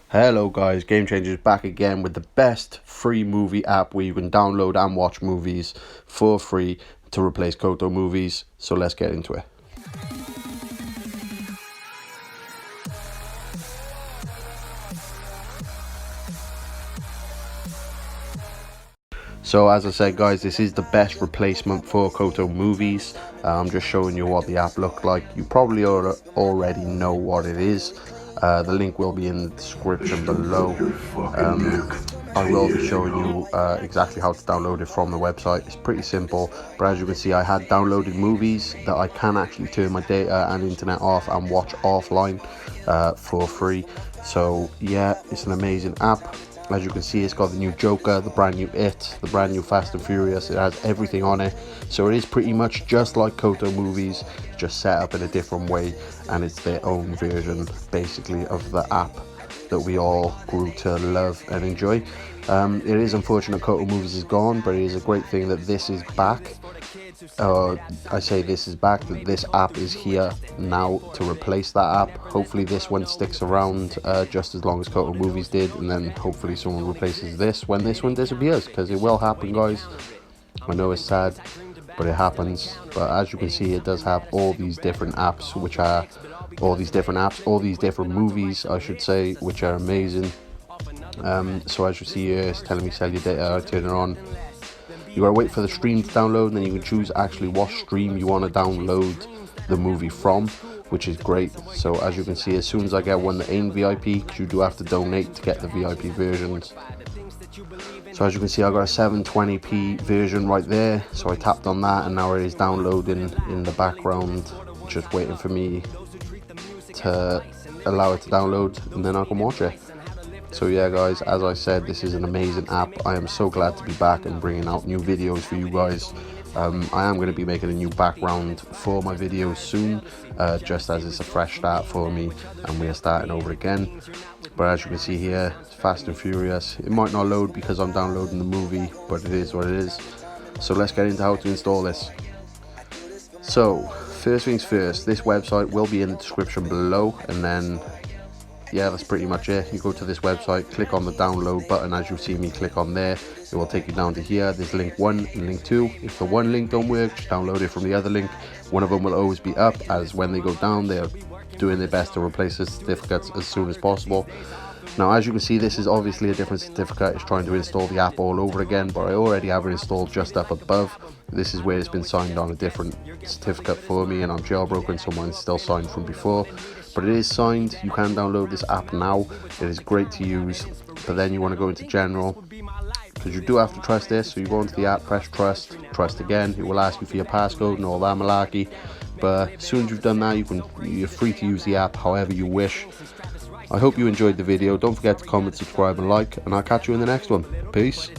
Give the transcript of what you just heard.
Hello guys, Game Changers back again with the best free movie app where you can download and watch movies for free to replace Coto movies. So let's get into it. So as I said guys, this is the best replacement for Coto movies. I'm just showing you what the app looked like. You probably already know what it is. The link will be in the description below. I will be showing you exactly how to download it from the website. It's pretty simple, but as you can see, I had downloaded movies that I can actually turn my data and internet off and watch offline for free. So yeah, it's an amazing app. As you can see, it's got the new Joker, the brand new It, the brand new Fast and Furious. It has everything on it. So it is pretty much just like Coto movies, just set up in a different way. And it's their own version, basically, of the app that we all grew to love and enjoy. It is unfortunate Coto movies is gone, but it is a great thing that this is back. I say this is back, that this app is here now to replace that app. Hopefully this one sticks around just as long as Coto movies did, and then hopefully someone replaces this when this one disappears, because it will happen guys. I know it's sad, but it happens. But as you can see, it does have all these different apps, which are all these different movies I should say, which are amazing. So as you see here, it's telling me sell your data. I turn it on. You gotta wait for the stream to download, and then you can choose actually what stream you want to download the movie from, which is great. So as you can see, as soon as I get one that ain't VIP, because you do have to donate to get the VIP versions. So as you can see, I got a 720p version right there, so I tapped on that, and now it is downloading in the background, just waiting for me to allow it to download, and then I can watch it. So yeah guys, as I said, this is an amazing app. I am so glad to be back and bringing out new videos for you guys. I am going to be making a new background for my videos soon, just as it's a fresh start for me and we are starting over again. But as you can see here, it's Fast and Furious. It might not load because I'm downloading the movie, but it is what it is. So let's get into how to install this. So first things first, this website will be in the description below, and then yeah, that's pretty much it. You go to this website, click on the download button. As you see me click on there, it will take you down to here. There's link 1 and link 2. If the one link don't work, just download it from the other link. One of them will always be up, as when they go down, they're doing their best to replace the certificates as soon as possible. Now as you can see, this is obviously a different certificate. It's trying to install the app all over again, but I already have it installed just up above. This is where it's been signed on a different certificate for me, and I'm jailbroken, so mine's still signed from before. But it is signed. You can download this app now. It is great to use, but then you want to go into general, because you do have to trust this. So you go into the app, press trust again. It will ask you for your passcode and all that malarkey, but as soon as you've done that, you're free to use the app however you wish. I hope you enjoyed the video. Don't forget to comment, subscribe and like, and I'll catch you in the next one. Peace.